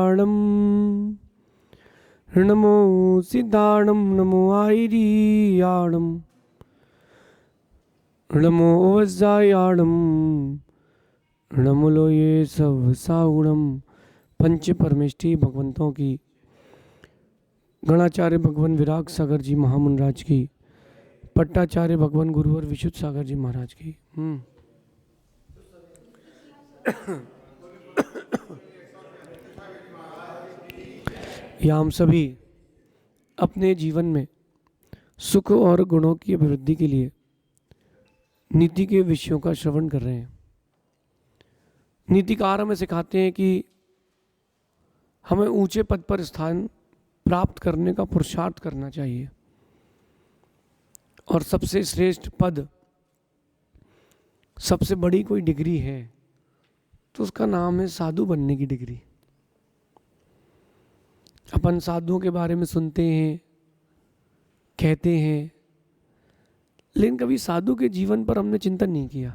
कल्याणम, नमो सिद्धाणम, नमो आयरियाणम, नमो वज्रायाणम, नमो लोये सब सागुणम। पंच परमेष्टि भगवंतों की, गणाचार्य भगवान विराग सागर जी महामुनराज की, पट्टाचार्य भगवान गुरुवर विशुद्ध सागर जी महाराज की। या हम सभी अपने जीवन में सुख और गुणों की अभिवृद्धि के लिए नीति के विषयों का श्रवण कर रहे हैं। नीतिकार हमें सिखाते हैं कि हमें ऊंचे पद पर स्थान प्राप्त करने का पुरुषार्थ करना चाहिए, और सबसे श्रेष्ठ पद, सबसे बड़ी कोई डिग्री है तो उसका नाम है साधु बनने की डिग्री। अपन साधुओं के बारे में सुनते हैं, कहते हैं, लेकिन कभी साधु के जीवन पर हमने चिंतन नहीं किया।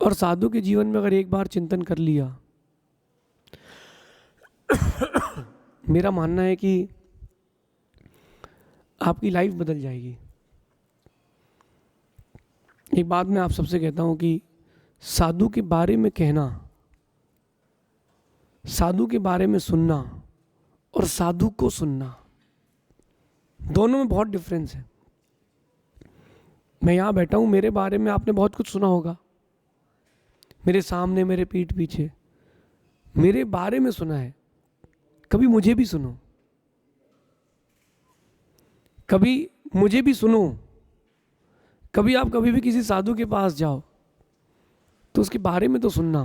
और साधु के जीवन में अगर एक बार चिंतन कर लिया, मेरा मानना है कि आपकी लाइफ बदल जाएगी। एक बात मैं आप सबसे कहता हूं कि साधु के बारे में कहना, साधु के बारे में सुनना और साधु को सुनना, दोनों में बहुत डिफरेंस है। मैं यहां बैठा हूं, मेरे बारे में आपने बहुत कुछ सुना होगा, मेरे सामने, मेरे पीठ पीछे मेरे बारे में सुना है। कभी मुझे भी सुनो, कभी मुझे भी सुनो। कभी आप कभी भी किसी साधु के पास जाओ तो उसके बारे में तो सुनना,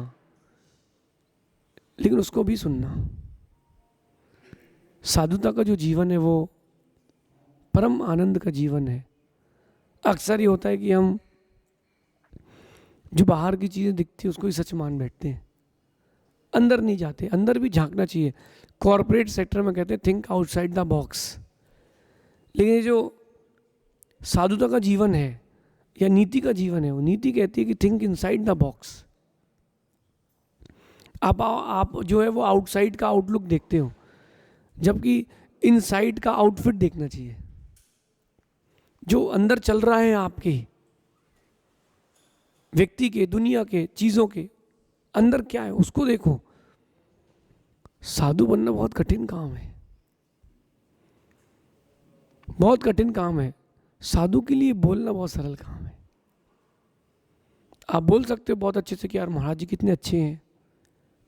लेकिन उसको भी सुनना। साधुता का जो जीवन है वो परम आनंद का जीवन है। अक्सर ये होता है कि हम जो बाहर की चीज़ें दिखती है उसको ही सच मान बैठते हैं, अंदर नहीं जाते। अंदर भी झांकना चाहिए। कॉरपोरेट सेक्टर में कहते हैं थिंक आउटसाइड द बॉक्स। लेकिन ये जो साधुता का जीवन है या नीति का जीवन है, वो नीति कहती है कि थिंक इनसाइड द बॉक्स। आप जो है वो आउटसाइड का आउटलुक देखते हो, जबकि इनसाइड का आउटफिट देखना चाहिए। जो अंदर चल रहा है आपके व्यक्ति के, दुनिया के, चीजों के अंदर क्या है उसको देखो। साधु बनना बहुत कठिन काम है, बहुत कठिन काम है। साधु के लिए बोलना बहुत सरल काम है। आप बोल सकते हो बहुत अच्छे से कि यार महाराज जी कितने अच्छे हैं,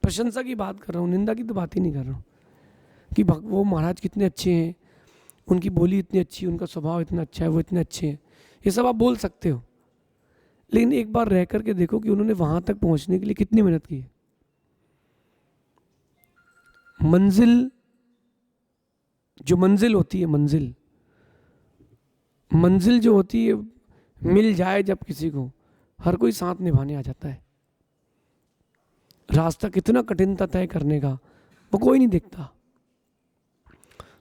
प्रशंसा की बात कर रहा हूँ, निंदा की तो बात ही नहीं कर रहा हूँ, कि वो महाराज कितने अच्छे हैं, उनकी बोली इतनी अच्छी है, उनका स्वभाव इतना अच्छा है, वो इतने अच्छे हैं, ये सब आप बोल सकते हो। लेकिन एक बार रह करके देखो कि उन्होंने वहां तक पहुंचने के लिए कितनी मेहनत की है। मंजिल, जो मंजिल होती है, मंजिल जो होती है, मिल जाए जब किसी को, हर कोई साथ निभाने आ जाता है। रास्ता कितना कठिन था तय करने का, वो कोई नहीं देखता।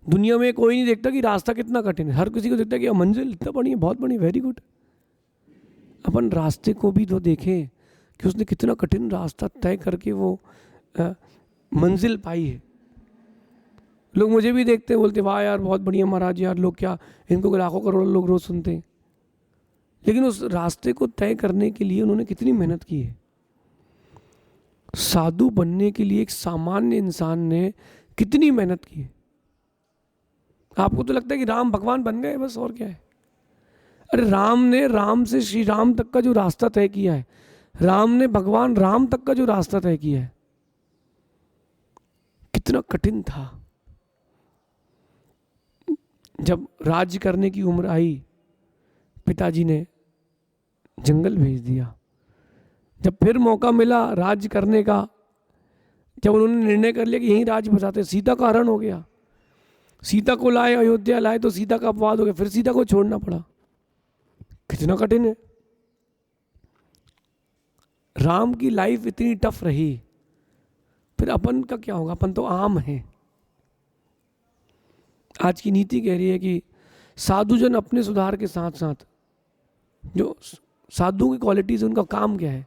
दुनिया में कोई नहीं देखता कि रास्ता कितना कठिन है। हर किसी को देखता है कि मंजिल इतना बढ़िया, बहुत बढ़िया, वेरी गुड। अपन रास्ते को भी तो देखें कि उसने कितना कठिन रास्ता तय करके वो मंजिल पाई है। लोग मुझे भी देखते हैं, बोलते वाह यार बहुत बढ़िया महाराज यार, लोग क्या, इनको लाखों करोड़ों लोग रोज सुनते हैं। लेकिन उस रास्ते को तय करने के लिए उन्होंने कितनी मेहनत की है। साधु बनने के लिए एक सामान्य इंसान ने कितनी मेहनत की है। आपको तो लगता है कि राम भगवान बन गए बस, और क्या है। अरे राम ने, राम से श्री राम तक का जो रास्ता तय किया है, राम ने भगवान राम तक का जो रास्ता तय किया है, कितना कठिन था। जब राज्य करने की उम्र आई, पिताजी ने जंगल भेज दिया। जब फिर मौका मिला राज्य करने का, जब उन्होंने निर्णय कर लिया कि यहीं राज्य बसाते, सीता का हरण हो गया। सीता को लाए, अयोध्या लाए तो सीता का अपवाद हो गया, फिर सीता को छोड़ना पड़ा। कितना कठिन है। राम की लाइफ इतनी टफ रही, फिर अपन का क्या होगा। अपन तो आम है। आज की नीति कह रही है कि साधुजन अपने सुधार के साथ साथ, जो साधु की क्वालिटीज, उनका काम क्या है,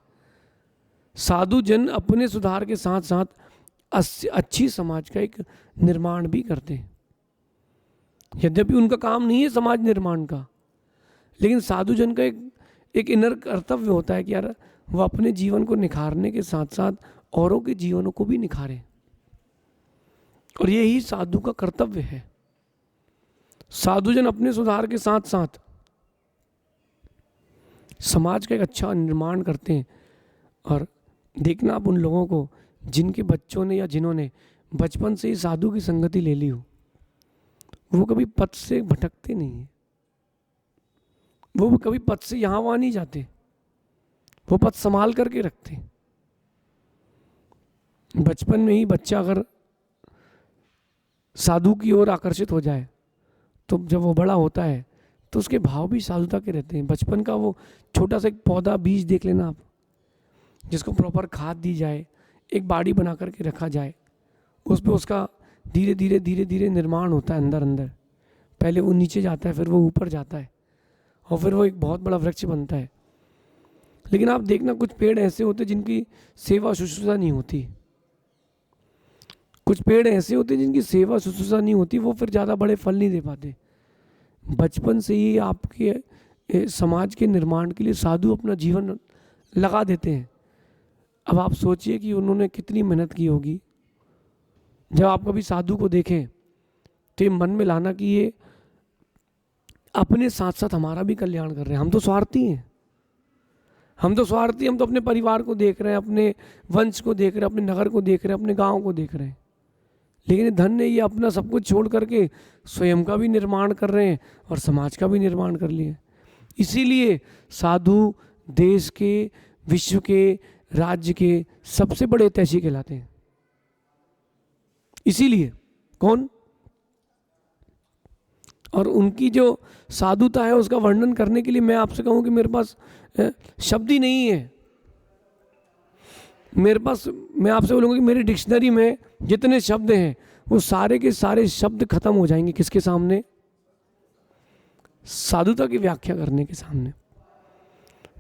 साधुजन अपने सुधार के साथ साथ अच्छी समाज का एक निर्माण भी करते हैं। यद्यपि उनका काम नहीं है समाज निर्माण का, लेकिन साधुजन का एक इनर कर्तव्य होता है कि यार वो अपने जीवन को निखारने के साथ साथ औरों के जीवनों को भी निखारें, और यही साधु का कर्तव्य है। साधुजन अपने सुधार के साथ साथ समाज का एक अच्छा निर्माण करते हैं। और देखना आप उन लोगों को जिनके बच्चों ने या जिन्होंने बचपन से ही साधु की संगति ले ली हो, वो कभी पथ से भटकते नहीं हैं, वो कभी पथ से यहाँ वहाँ नहीं जाते, वो पथ संभाल करके रखते हैं। बचपन में ही बच्चा अगर साधु की ओर आकर्षित हो जाए तो जब वो बड़ा होता है तो उसके भाव भी साधुता के रहते हैं। बचपन का वो छोटा सा एक पौधा बीज देख लेना आप, जिसको प्रॉपर खाद दी जाए, एक बाड़ी बना करके रखा जाए, उस पर उसका धीरे धीरे धीरे धीरे निर्माण होता है अंदर अंदर। पहले वो नीचे जाता है, फिर वो ऊपर जाता है, और फिर वो एक बहुत बड़ा वृक्ष बनता है। लेकिन आप देखना कुछ पेड़ ऐसे होते हैं जिनकी सेवा शुश्रूषा नहीं होती, कुछ पेड़ ऐसे होते हैं जिनकी सेवा शुश्रूषा नहीं होती, वो फिर ज़्यादा बड़े फल नहीं दे पाते। बचपन से ही आपके समाज के निर्माण के लिए साधु अपना जीवन लगा देते हैं। अब आप सोचिए कि उन्होंने कितनी मेहनत की होगी। जब आप कभी साधु को देखें तो ये मन में लाना कि ये अपने साथ साथ हमारा भी कल्याण कर रहे हैं। हम तो स्वार्थी हैं, हम तो अपने परिवार को देख रहे हैं, अपने वंश को देख रहे हैं, अपने नगर को देख रहे हैं, अपने गांव को देख रहे हैं। लेकिन धन ने ये अपना सब कुछ छोड़ करके स्वयं का भी निर्माण कर रहे हैं और समाज का भी निर्माण कर लिए। इसीलिए साधु देश के, विश्व के, राज्य के सबसे बड़े हितैषी कहलाते हैं। इसीलिए कौन, और उनकी जो साधुता है उसका वर्णन करने के लिए मैं आपसे कहूं कि मेरे पास शब्द ही नहीं है। मैं आपसे बोलूँगा कि मेरी डिक्शनरी में जितने शब्द हैं वो सारे के सारे शब्द खत्म हो जाएंगे किसके सामने? साधुता की व्याख्या करने के सामने।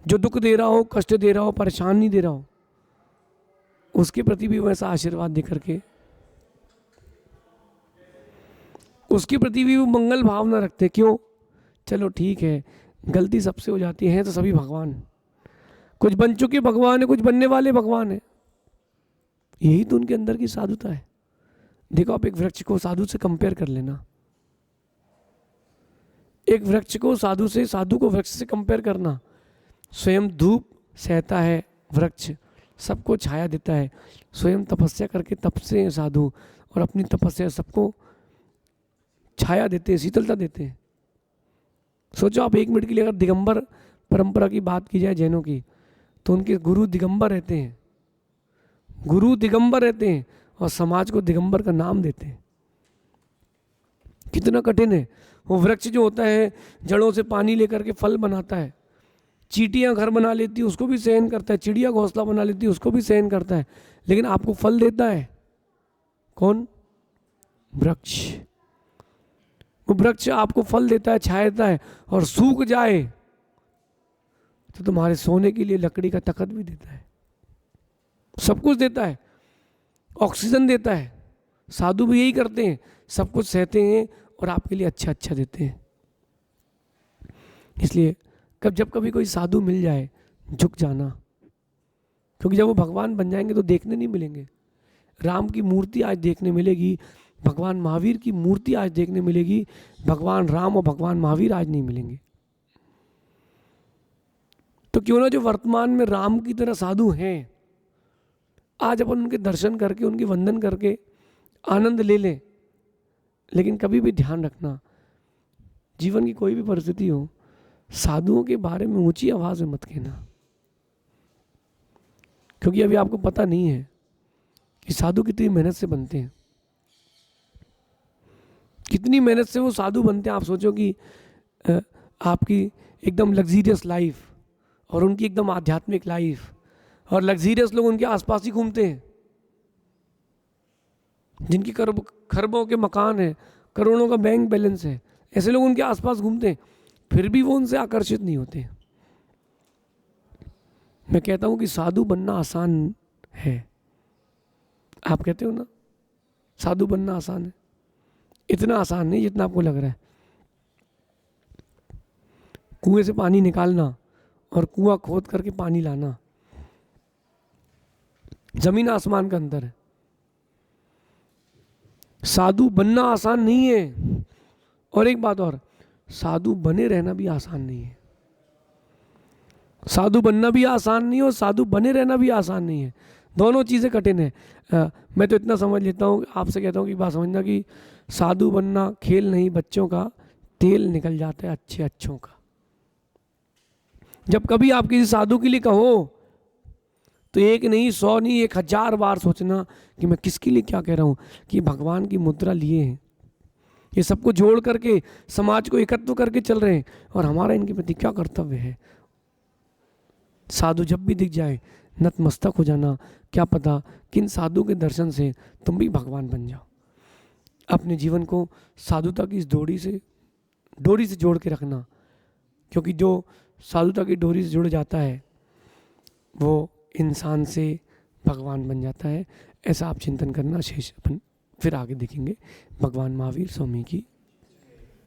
जो दुख दे रहा हो, कष्ट दे रहा हो, परेशान नहीं दे रहा हो, उसके प्रति भी वैसा आशीर्वाद दे करके, उसके प्रति भी वो मंगल भावना रखते। क्यों? चलो ठीक है, गलती सबसे हो जाती है, तो सभी भगवान, कुछ बन चुके भगवान है, कुछ बनने वाले भगवान है। यही तो उनके अंदर की साधुता है। देखो, आप एक वृक्ष को साधु से कंपेयर कर लेना, एक वृक्ष को साधु से, साधु को वृक्ष से कंपेयर करना। स्वयं धूप सहता है वृक्ष, सबको छाया देता है, स्वयं तपस्या करके तपसे हैं साधु, और अपनी तपस्या सबको छाया देते हैं, शीतलता देते हैं। सोचो आप एक मिनट के लिए अगर दिगंबर परंपरा की बात की जाए जैनों की, तो उनके गुरु दिगंबर रहते हैं, गुरु दिगंबर रहते हैं, और समाज को दिगंबर का नाम देते हैं। कितना कठिन है। वो वृक्ष जो होता है जड़ों से पानी लेकर के फल बनाता है, चींटियां घर बना लेती है उसको भी सहन करता है, चिड़िया घोंसला बना लेती है उसको भी सहन करता है, लेकिन आपको फल देता है कौन? वृक्ष। वो वृक्ष आपको फल देता है, छाया देता है, और सूख जाए तो तुम्हारे सोने के लिए लकड़ी का तख्त भी देता है, सब कुछ देता है, ऑक्सीजन देता है। साधु भी यही करते हैं, सब कुछ सहते हैं और आपके लिए अच्छा अच्छा देते हैं। इसलिए जब कभी कोई साधु मिल जाए, झुक जाना, क्योंकि जब वो भगवान बन जाएंगे तो देखने नहीं मिलेंगे। राम की मूर्ति आज देखने मिलेगी, भगवान महावीर की मूर्ति आज देखने मिलेगी, भगवान राम और भगवान महावीर आज नहीं मिलेंगे। तो क्यों ना जो वर्तमान में राम की तरह साधु हैं, आज अपन उनके दर्शन करके, उनकी वंदन करके आनंद ले लें। लेकिन कभी भी ध्यान रखना, जीवन की कोई भी परिस्थिति हो, साधुओं के बारे में ऊंची आवाज में मत कहना, क्योंकि अभी आपको पता नहीं है कि साधु कितनी मेहनत से बनते हैं, कितनी मेहनत से वो साधु बनते हैं। आप सोचो कि आपकी एकदम लग्जीरियस लाइफ और उनकी एकदम आध्यात्मिक लाइफ, और लग्जीरियस लोग उनके आसपास ही घूमते हैं, जिनकी खरबों के मकान है, करोड़ों का बैंक बैलेंस है, ऐसे लोग उनके आसपास घूमते हैं, फिर भी वो उनसे आकर्षित नहीं होते। मैं कहता हूं कि साधु बनना आसान है, आप कहते हो ना साधु बनना आसान है, इतना आसान नहीं जितना आपको लग रहा है। कुएं से पानी निकालना और कुआं खोद करके पानी लाना, जमीन आसमान का अंतर है। साधु बनना आसान नहीं है, और एक बात और, साधु बने रहना भी आसान नहीं है। साधु बनना भी आसान नहीं है और साधु बने रहना भी आसान नहीं है, दोनों चीज़ें कठिन है। मैं तो इतना समझ लेता हूँ, आपसे कहता हूँ कि बात समझना कि साधु बनना खेल नहीं, बच्चों का तेल निकल जाता है अच्छे अच्छों का। जब कभी आप किसी साधु के लिए कहो तो एक नहीं, 100 नहीं, 1000 बार सोचना कि मैं किसके लिए क्या कह रहा हूँ, कि भगवान की मुद्रा लिए हैं, ये सबको जोड़ करके समाज को एकत्व करके चल रहे हैं, और हमारा इनके प्रति क्या कर्तव्य है। साधु जब भी दिख जाए नतमस्तक हो जाना, क्या पता किन साधु के दर्शन से तुम भी भगवान बन जाओ। अपने जीवन को साधुता की इस डोरी से जोड़ के रखना, क्योंकि जो साधुता की डोरी से जुड़ जाता है वो इंसान से भगवान बन जाता है। ऐसा आप चिंतन करना। शेष अपन फिर आगे देखेंगे। भगवान महावीर स्वामी की